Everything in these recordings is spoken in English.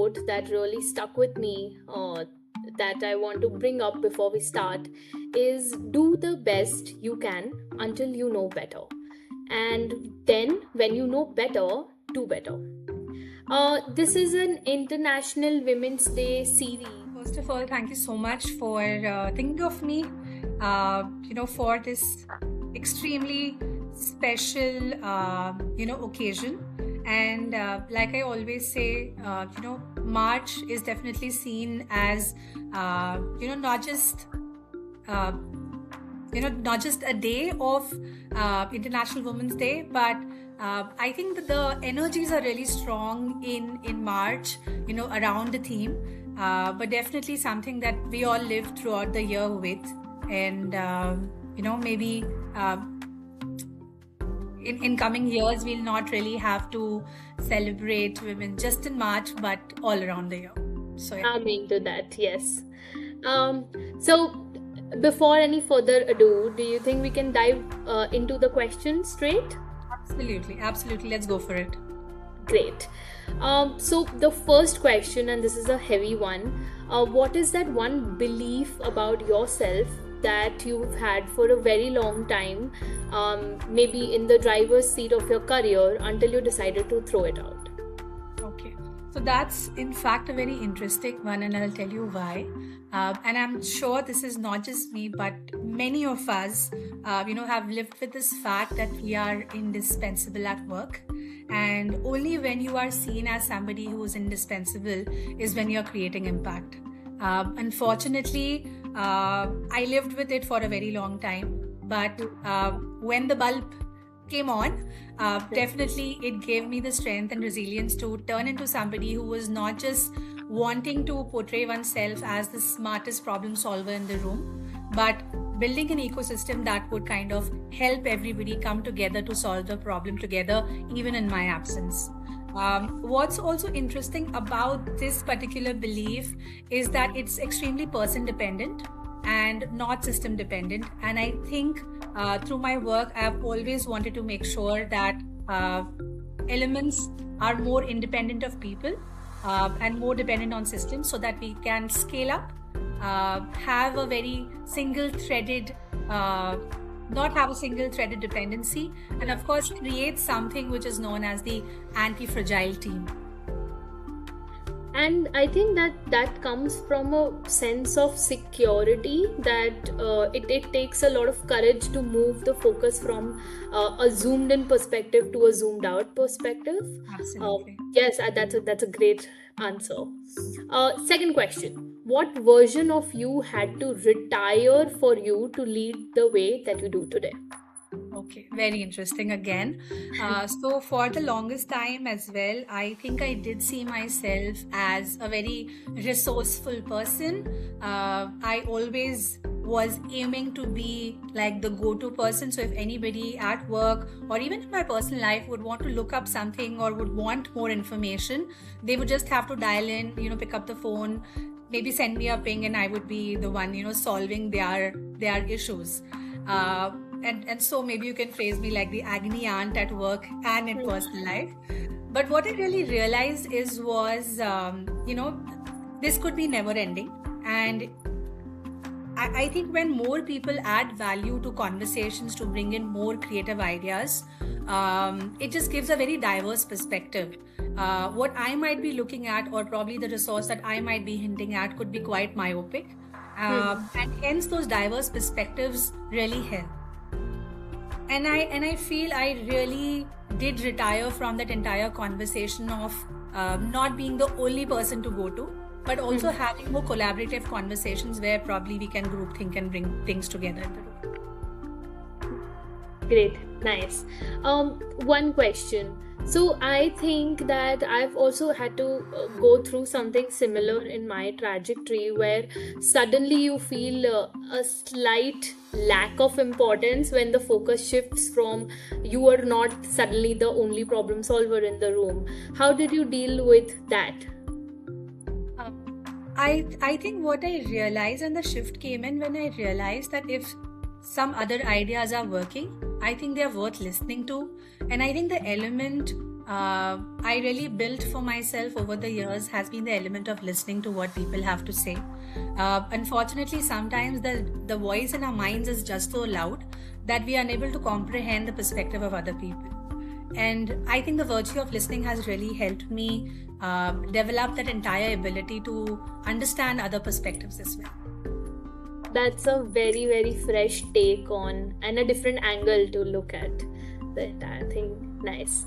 quote that really stuck with me, that I want to bring up before we start, is do the best you can until you know better. And then, when you know better, do better. This is an International Women's Day series. First of all, thank you so much for thinking of me, for this extremely special, occasion. And like I always say, March is definitely seen as, not just a day of International Women's Day, but I think that the energies are really strong in March, around the theme, but definitely something that we all live throughout the year with. And, maybe in coming years, we'll not really have to celebrate women just in March, but all around the year. So, yeah. Coming to that, yes. So, before any further ado, do you think we can dive into the questions straight? Absolutely. Let's go for it. Great. So the first question, and this is a heavy one, what is that one belief about yourself that you've had for a very long time, maybe in the driver's seat of your career, until you decided to throw it out? Okay. So that's in fact a very interesting one, and I'll tell you why. And I'm sure this is not just me, but many of us, have lived with this fact that we are indispensable at work. And only when you are seen as somebody who is indispensable is when you're creating impact. Unfortunately, I lived with it for a very long time. But when the bulb came on, definitely it gave me the strength and resilience to turn into somebody who was not just wanting to portray oneself as the smartest problem solver in the room, but building an ecosystem that would kind of help everybody come together to solve the problem together, even in my absence. What's also interesting about this particular belief is that it's extremely person dependent and not system dependent. And I think through my work, I've always wanted to make sure that elements are more independent of people and more dependent on systems, so that we can scale up, have a very single-threaded, not have a single-threaded dependency, and of course create something which is known as the anti-fragile team. And I think that comes from a sense of security, that it takes a lot of courage to move the focus from a zoomed in perspective to a zoomed out perspective. Absolutely. Yes, that's a great answer. Second question. What version of you had to retire for you to lead the way that you do today? Okay, very interesting again. So for the longest time as well, I think I did see myself as a very resourceful person. I always was aiming to be like the go-to person. So if anybody at work or even in my personal life would want to look up something or would want more information, they would just have to dial in, pick up the phone, maybe send me a ping, and I would be the one, solving their issues. And so maybe you can phrase me like the agony aunt at work and in personal life. But what I really realized was, this could be never ending. And I think when more people add value to conversations to bring in more creative ideas, it just gives a very diverse perspective. What I might be looking at, or probably the resource that I might be hinting at, could be quite myopic. And hence those diverse perspectives really help. And I feel I really did retire from that entire conversation of not being the only person to go to, but also having more collaborative conversations where probably we can group think and bring things together in the room. Great, nice. One question. So I think that I've also had to go through something similar in my trajectory, where suddenly you feel a slight lack of importance when the focus shifts from you are not suddenly the only problem solver in the room. How did you deal with that? I think what I realized, and the shift came in when I realized that if some other ideas are working, I think they are worth listening to. And I think the element I really built for myself over the years has been the element of listening to what people have to say. Unfortunately, sometimes the voice in our minds is just so loud that we are unable to comprehend the perspective of other people. And I think the virtue of listening has really helped me develop that entire ability to understand other perspectives as well. That's a very, very fresh take on and a different angle to look at the entire thing. Nice.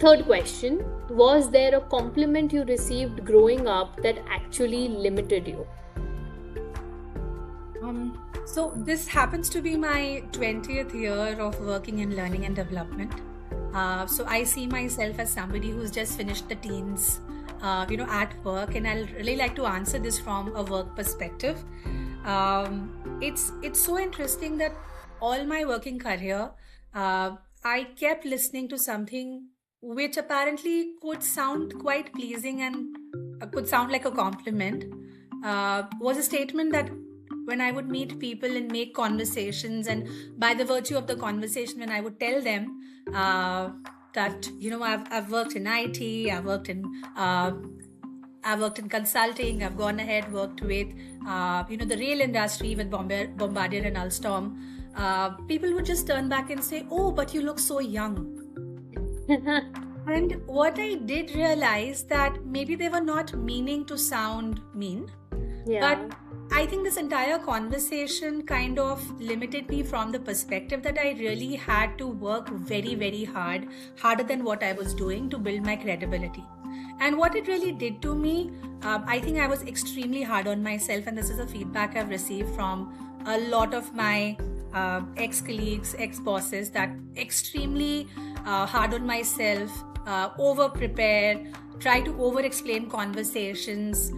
Third question, was there a compliment you received growing up that actually limited you? So this happens to be my 20th year of working in learning and development. So I see myself as somebody who's just finished the teens, at work, and I'll really like to answer this from a work perspective. It's so interesting that all my working career, I kept listening to something which apparently could sound quite pleasing and could sound like a compliment. Was a statement that when I would meet people and make conversations, and by the virtue of the conversation, when I would tell them that I've worked in IT, I've worked in consulting, I've gone ahead, worked with the rail industry with Bombardier and Alstom. People would just turn back and say, "Oh, but you look so young." And what I did realize that maybe they were not meaning to sound mean, but I think this entire conversation kind of limited me from the perspective that I really had to work very, very hard, harder than what I was doing to build my credibility. And what it really did to me, I think I was extremely hard on myself, and this is a feedback I've received from a lot of my ex-colleagues, ex-bosses, that extremely hard on myself, over-prepare, try to over-explain conversations,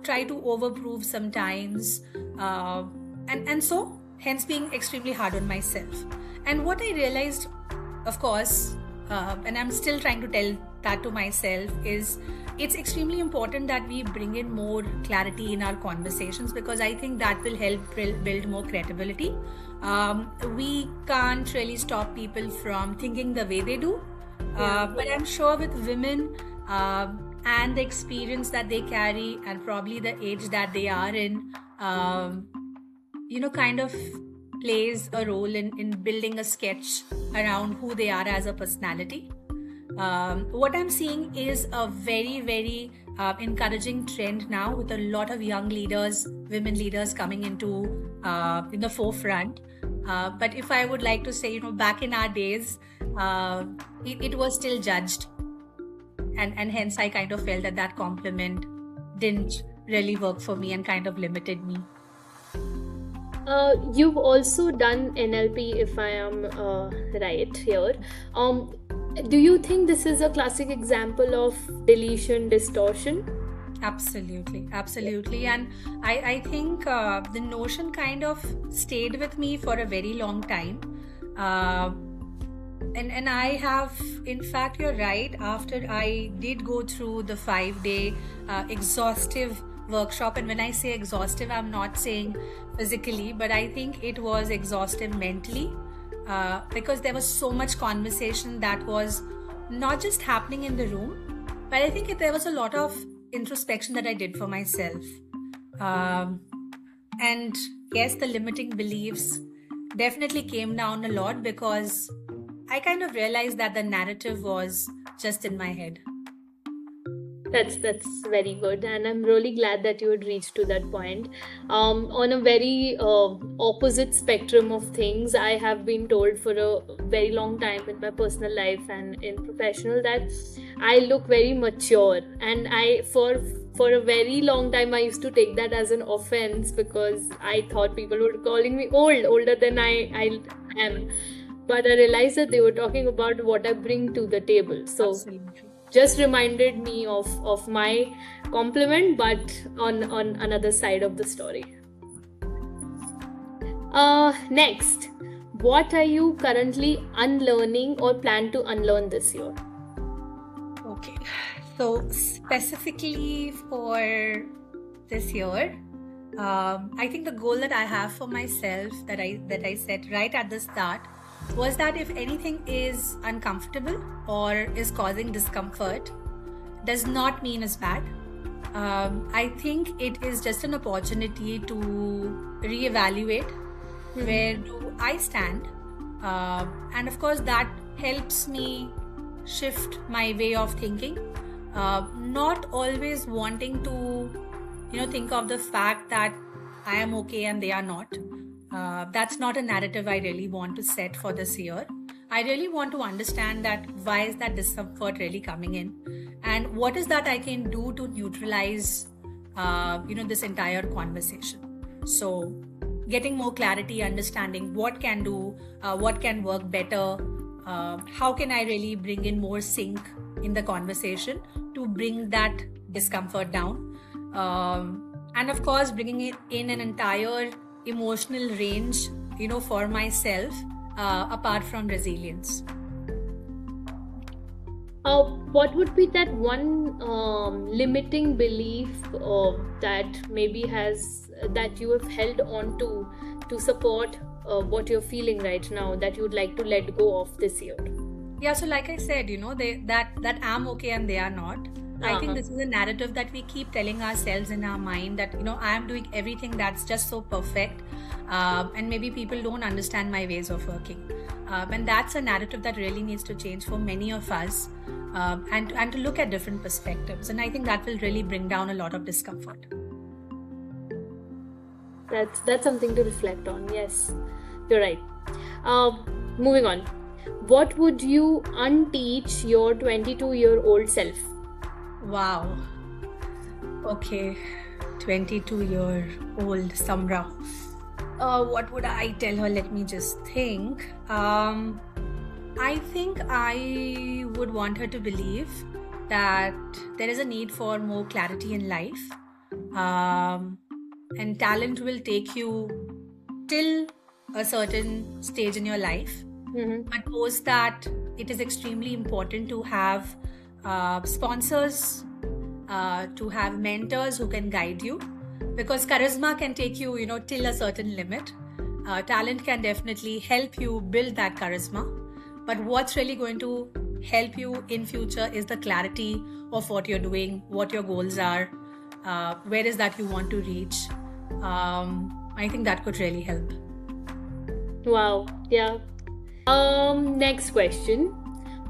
try to overprove sometimes, and so hence being extremely hard on myself. And what I realized, of course, and I'm still trying to tell that to myself, is it's extremely important that we bring in more clarity in our conversations, because I think that will help build more credibility. We can't really stop people from thinking the way they do, but I'm sure with women, and the experience that they carry and probably the age that they are in, kind of plays a role in building a sketch around who they are as a personality. What I'm seeing is a very, very encouraging trend now, with a lot of young leaders, women leaders coming into in the forefront. But if I would like to say, back in our days, it was still judged. And hence I kind of felt that compliment didn't really work for me and kind of limited me. You've also done NLP, if I am right here. Do you think this is a classic example of deletion distortion? Absolutely. And I think the notion kind of stayed with me for a very long time. And I have, in fact, you're right, after I did go through the 5-day exhaustive workshop, and when I say exhaustive, I'm not saying physically, but I think it was exhaustive mentally, because there was so much conversation that was not just happening in the room, but I think there was a lot of introspection that I did for myself. And yes, the limiting beliefs definitely came down a lot, because I kind of realized that the narrative was just in my head. That's very good, and I'm really glad that you had reached to that point. On a very opposite spectrum of things, I have been told for a very long time in my personal life and in professional that I look very mature, and I for a very long time I used to take that as an offense, because I thought people were calling me older than I am. But I realized that they were talking about what I bring to the table. So Absolutely. Just reminded me of my compliment, but on another side of the story. Next, what are you currently unlearning or plan to unlearn this year? Okay, so specifically for this year, I think the goal that I have for myself that I set right at the start was that if anything is uncomfortable or is causing discomfort, does not mean it's bad. I think it is just an opportunity to reevaluate where do I stand. And of course, that helps me shift my way of thinking. Not always wanting to, think of the fact that I am okay and they are not. That's not a narrative I really want to set for this year. I really want to understand that why is that discomfort really coming in, and what is that I can do to neutralize, this entire conversation. So, getting more clarity, understanding what can do, what can work better, how can I really bring in more sync in the conversation to bring that discomfort down, and of course, bringing it in an entire emotional range, for myself, apart from resilience. What would be that one limiting belief that maybe that you have held on to support what you're feeling right now, that you would like to let go of this year? Yeah, so like I said, that I'm okay and they are not. I think this is a narrative that we keep telling ourselves in our mind that, I am doing everything that's just so perfect, and maybe people don't understand my ways of working. And that's a narrative that really needs to change for many of us, and to look at different perspectives. And I think that will really bring down a lot of discomfort. That's something to reflect on. Yes, you're right. Moving on. What would you unteach your 22-year-old self? Wow. Okay. 22-year-old Samrah. What would I tell her? Let me just think. I think I would want her to believe that there is a need for more clarity in life. And talent will take you till a certain stage in your life. But post that, it is extremely important to have sponsors, to have mentors who can guide you, because charisma can take you, till a certain limit. Talent can definitely help you build that charisma, but what's really going to help you in future is the clarity of what you're doing, what your goals are, where is that you want to reach. I think that could really help. Wow. Yeah. Next question.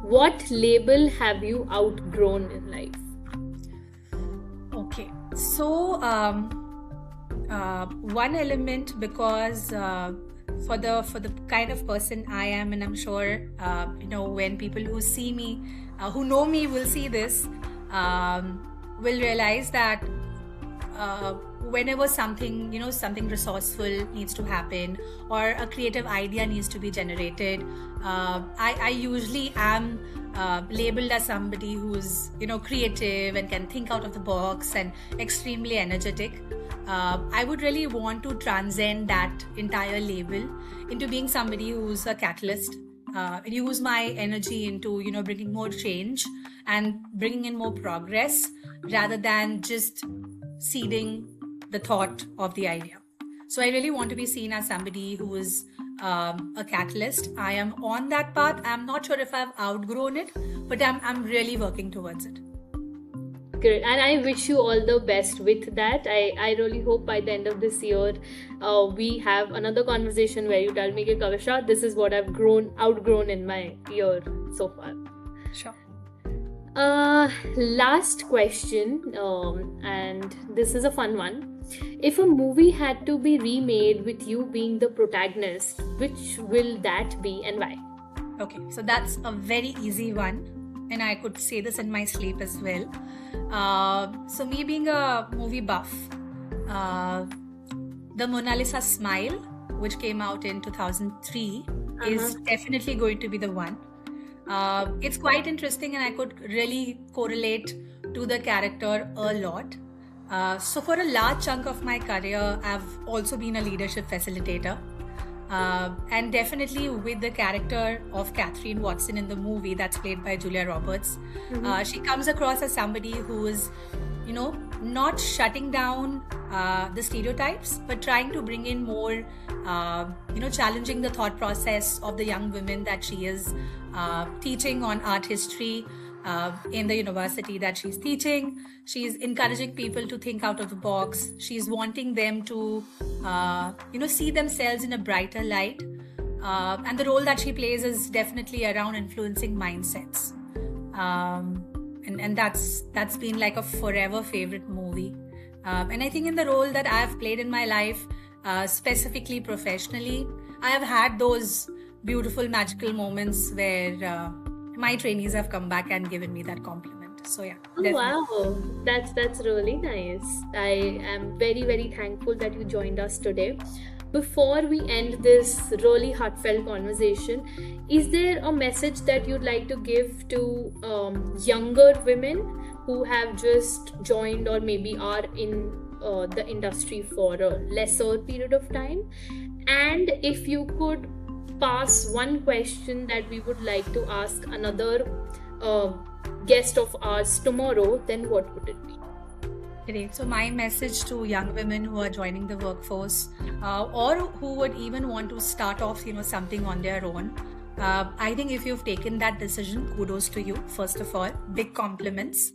What label have you outgrown in life? Okay, so one element, because for the kind of person I am, and I'm sure when people who see me, who know me, will see this, will realize that whenever something resourceful needs to happen or a creative idea needs to be generated, I usually am labeled as somebody who's creative and can think out of the box and extremely energetic. I would really want to transcend that entire label into being somebody who's a catalyst, use my energy into bringing more change and bringing in more progress, rather than just seeding the thought of the idea. So I really want to be seen as somebody who is a catalyst. I am on that path. I'm not sure if I've outgrown it, but I'm really working towards it. Great. And I wish you all the best with that. I really hope by the end of this year, we have another conversation where you tell me, Kavisha, this is what I've outgrown in my year so far. Sure. Last question, and this is a fun one. If a movie had to be remade with you being the protagonist, which will that be and why? Okay, so that's a very easy one, and I could say this in my sleep as well. So me being a movie buff, the Mona Lisa Smile, which came out in 2003, is definitely going to be the one. It's quite interesting, and I could really correlate to the character a lot. So for a large chunk of my career, I've also been a leadership facilitator. And definitely with the character of Catherine Watson in the movie that's played by Julia Roberts, she comes across as somebody who is not shutting down the stereotypes, but trying to bring in more, challenging the thought process of the young women that she is teaching on art history in the university that she's teaching. She's encouraging people to think out of the box. She's wanting them to, see themselves in a brighter light. And the role that she plays is definitely around influencing mindsets. And that's been like a forever favorite movie. And I think in the role that I've played in my life, specifically professionally, I have had those beautiful magical moments where my trainees have come back and given me that compliment. So yeah. Oh, wow, that's really nice. I am very, very thankful that you joined us today. Before we end this really heartfelt conversation, is there a message that you'd like to give to younger women who have just joined or maybe are in the industry for a lesser period of time? And if you could pass one question that we would like to ask another guest of ours tomorrow, then what would it be? Great. So my message to young women who are joining the workforce or who would even want to start off, something on their own. I think if you've taken that decision, kudos to you. First of all, big compliments.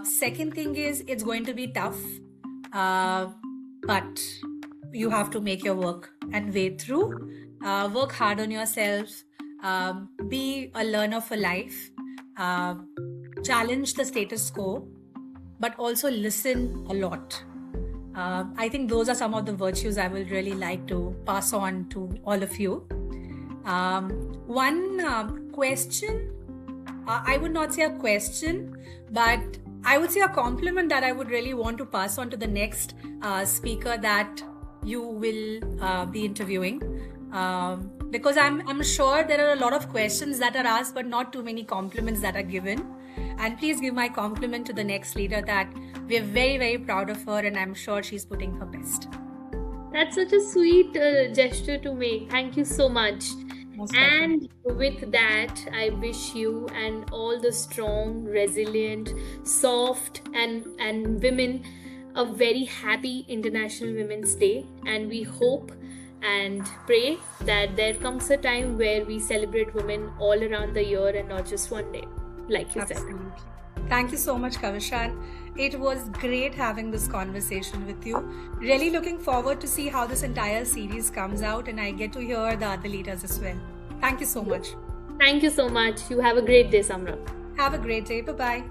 Second thing is it's going to be tough, but you have to make your work and wade through. Work hard on yourself. Be a learner for life. Challenge the status quo, but also listen a lot. I think those are some of the virtues I will really like to pass on to all of you. One question, I would not say a question, but I would say a compliment that I would really want to pass on to the next speaker that you will be interviewing. Because I'm sure there are a lot of questions that are asked, but not too many compliments that are given. And please give my compliment to the next leader that we're very, very proud of her, and I'm sure she's putting her best. That's such a sweet gesture to make. Thank you so much. And with that, I wish you and all the strong, resilient, soft and women a very happy International Women's Day. And we hope and pray that there comes a time where we celebrate women all around the year and not just one day, like you Absolutely. said. Thank you so much, Kavishan. It was great having this conversation with you. Really looking forward to see how this entire series comes out, and I get to hear the other leaders as well. Thank you so much. Thank you so much. You have a great day, Samrah. Have a great day. Bye-bye.